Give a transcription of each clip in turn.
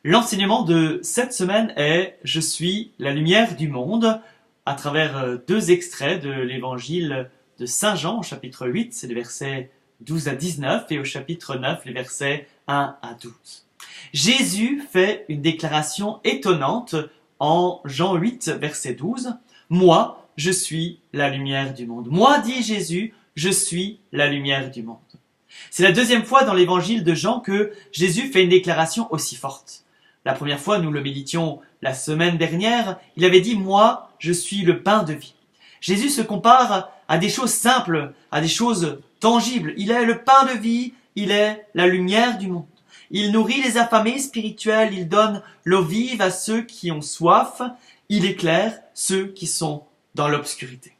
L'enseignement de cette semaine est Je suis la lumière du monde à travers deux extraits de l'évangile de Saint Jean au chapitre 8, c'est les versets 12 à 19 et au chapitre 9, les versets 1 à 12. Jésus fait une déclaration étonnante en Jean 8, verset 12. Moi, je suis la lumière du monde. Moi, dit Jésus, je suis la lumière du monde. C'est la deuxième fois dans l'évangile de Jean que Jésus fait une déclaration aussi forte. La première fois, nous le méditions la semaine dernière, il avait dit « Moi, je suis le pain de vie ». Jésus se compare à des choses simples, à des choses tangibles. Il est le pain de vie, il est la lumière du monde. Il nourrit les affamés spirituels, il donne l'eau vive à ceux qui ont soif, il éclaire ceux qui sont dans l'obscurité.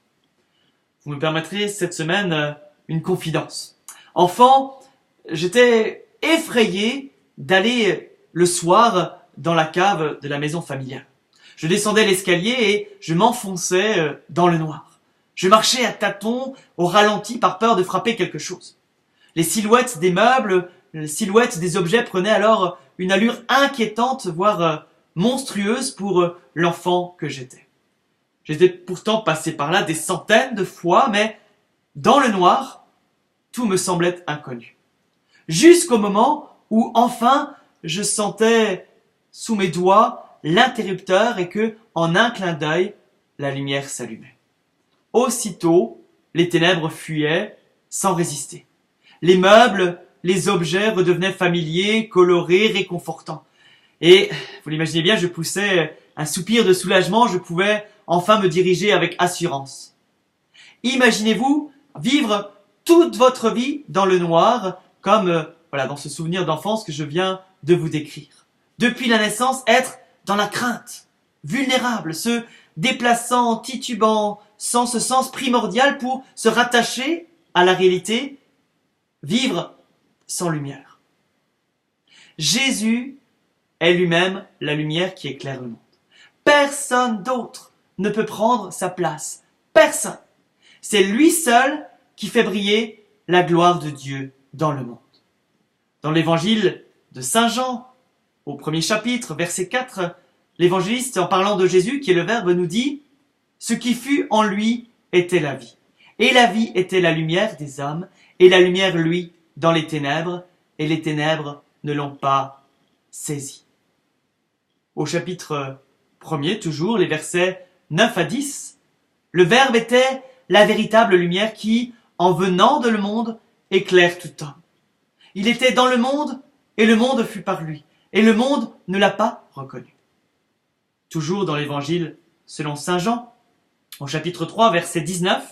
Vous me permettrez cette semaine une confidence. Enfant, j'étais effrayé d'aller le soir dans la cave de la maison familiale. Je descendais l'escalier et je m'enfonçais dans le noir. Je marchais à tâtons, au ralenti, par peur de frapper quelque chose. Les silhouettes des meubles, les silhouettes des objets prenaient alors une allure inquiétante, voire monstrueuse pour l'enfant que j'étais. J'étais pourtant passé par là des centaines de fois, mais dans le noir, tout me semblait inconnu. Jusqu'au moment où enfin je sentais sous mes doigts l'interrupteur et que, en un clin d'œil, la lumière s'allumait. Aussitôt, les ténèbres fuyaient sans résister. Les meubles, les objets redevenaient familiers, colorés, réconfortants. Et, vous l'imaginez bien, je poussais un soupir de soulagement, je pouvais enfin me diriger avec assurance. Imaginez-vous vivre toute votre vie dans le noir, comme dans ce souvenir d'enfance que je viens de vous décrire. Depuis la naissance, être dans la crainte, vulnérable, se déplaçant, titubant, sans ce sens primordial pour se rattacher à la réalité, vivre sans lumière. Jésus est lui-même la lumière qui éclaire le monde. Personne d'autre ne peut prendre sa place. Personne. C'est lui seul qui fait briller la gloire de Dieu dans le monde. Dans l'évangile de Saint Jean, au premier chapitre, verset 4, l'évangéliste, en parlant de Jésus, qui est le Verbe, nous dit « Ce qui fut en lui était la vie. Et la vie était la lumière des hommes, et la lumière, lui, dans les ténèbres, et les ténèbres ne l'ont pas saisi. » Au chapitre 1er, toujours, les versets 9 à 10, le Verbe était la véritable lumière qui, en venant de le monde, éclaire tout homme. Il était dans le monde, et le monde fut par lui, et le monde ne l'a pas reconnu. Toujours dans l'évangile selon saint Jean, au chapitre 3, verset 19,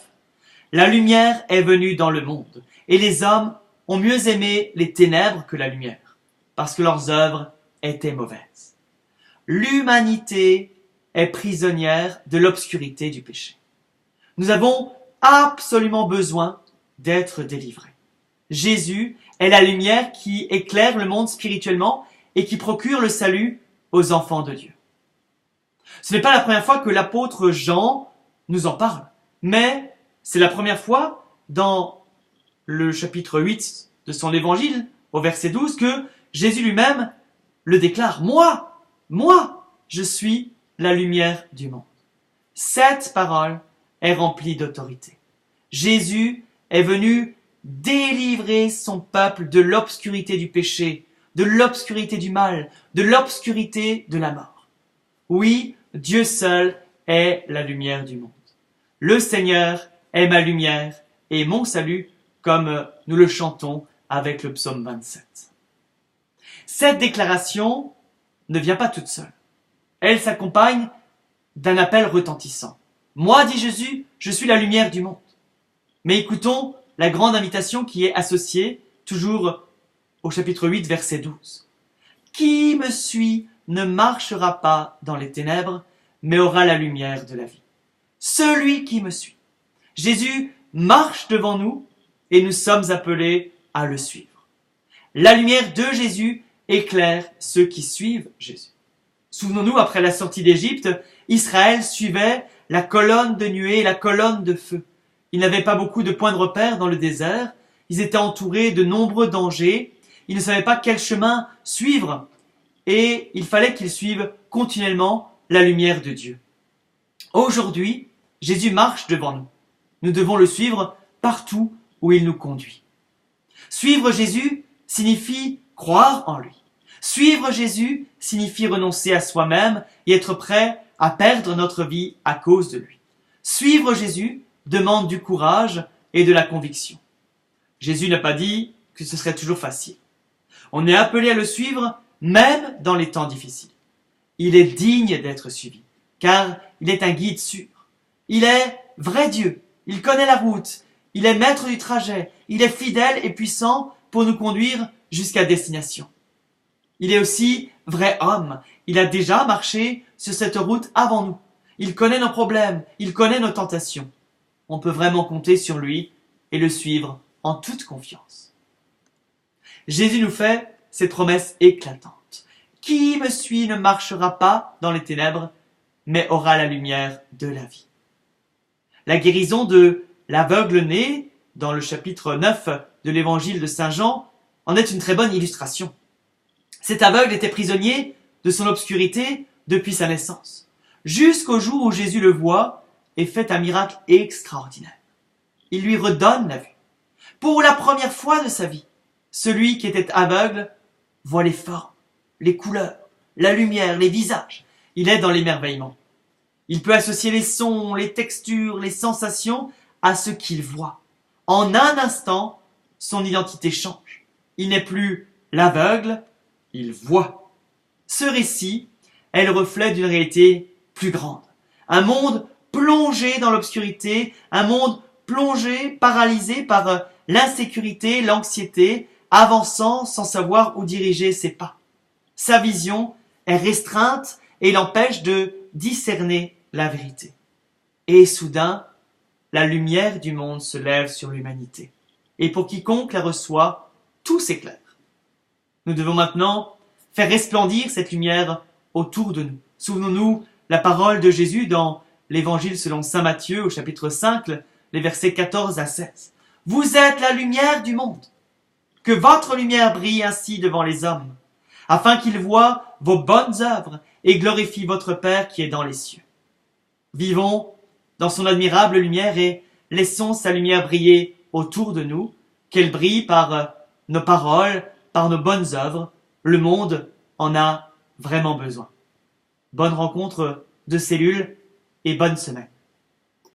la lumière est venue dans le monde, et les hommes ont mieux aimé les ténèbres que la lumière, parce que leurs œuvres étaient mauvaises. L'humanité est prisonnière de l'obscurité du péché. Nous avons absolument besoin d'être délivrés. Jésus est la lumière qui éclaire le monde spirituellement et qui procure le salut aux enfants de Dieu. Ce n'est pas la première fois que l'apôtre Jean nous en parle, mais c'est la première fois dans le chapitre 8 de son évangile, au verset 12, que Jésus lui-même le déclare. Moi, je suis la lumière du monde. Cette parole est remplie d'autorité. Jésus est venu délivrer son peuple de l'obscurité du péché, de l'obscurité du mal, de l'obscurité de la mort. Oui, Dieu seul est la lumière du monde. Le Seigneur est ma lumière et mon salut, comme nous le chantons avec le psaume 27. Cette déclaration ne vient pas toute seule. Elle s'accompagne d'un appel retentissant. Moi, dit Jésus, je suis la lumière du monde. Mais écoutons la grande invitation qui est associée, toujours au chapitre 8, verset 12. Qui me suit ne marchera pas dans les ténèbres, mais aura la lumière de la vie. Celui qui me suit. Jésus marche devant nous et nous sommes appelés à le suivre. La lumière de Jésus éclaire ceux qui suivent Jésus. Souvenons-nous, après la sortie d'Égypte, Israël suivait la colonne de nuée et la colonne de feu. Ils n'avaient pas beaucoup de points de repère dans le désert. Ils étaient entourés de nombreux dangers. Ils ne savaient pas quel chemin suivre. et il fallait qu'ils suivent continuellement la lumière de Dieu. Aujourd'hui, Jésus marche devant nous. Nous devons le suivre partout où il nous conduit. Suivre Jésus signifie croire en lui. Suivre Jésus signifie renoncer à soi-même et être prêt à perdre notre vie à cause de lui. Suivre Jésus demande du courage et de la conviction. Jésus n'a pas dit que ce serait toujours facile. On est appelé à le suivre même dans les temps difficiles. Il est digne d'être suivi, car il est un guide sûr. Il est vrai Dieu, il connaît la route, il est maître du trajet, il est fidèle et puissant pour nous conduire jusqu'à destination. Il est aussi vrai homme, il a déjà marché sur cette route avant nous. Il connaît nos problèmes, il connaît nos tentations. On peut vraiment compter sur lui et le suivre en toute confiance. Jésus nous fait cette promesse éclatante. Qui me suit ne marchera pas dans les ténèbres, mais aura la lumière de la vie. La guérison de l'aveugle-né, dans le chapitre 9 de l'évangile de Saint Jean, en est une très bonne illustration. Cet aveugle était prisonnier de son obscurité depuis sa naissance, jusqu'au jour où Jésus le voit et fait un miracle extraordinaire. Il lui redonne la vue. Pour la première fois de sa vie, celui qui était aveugle voit les formes, les couleurs, la lumière, les visages. Il est dans l'émerveillement. Il peut associer les sons, les textures, les sensations à ce qu'il voit. En un instant, son identité change. Il n'est plus l'aveugle, il voit. Ce récit est le reflet d'une réalité plus grande. Un monde plongé dans l'obscurité, un monde plongé, paralysé par l'insécurité, l'anxiété, avançant sans savoir où diriger ses pas. Sa vision est restreinte et l'empêche de discerner la vérité. Et soudain, la lumière du monde se lève sur l'humanité. Et pour quiconque la reçoit, tout s'éclaire. Nous devons maintenant faire resplendir cette lumière autour de nous. Souvenons-nous la parole de Jésus dans l'évangile selon saint Matthieu au chapitre 5, les versets 14 à 16. Vous êtes la lumière du monde. Que votre lumière brille ainsi devant les hommes, afin qu'ils voient vos bonnes œuvres et glorifient votre Père qui est dans les cieux. Vivons dans son admirable lumière et laissons sa lumière briller autour de nous, qu'elle brille par nos paroles, par nos bonnes œuvres. Le monde en a vraiment besoin. Bonne rencontre de cellules et bonne semaine.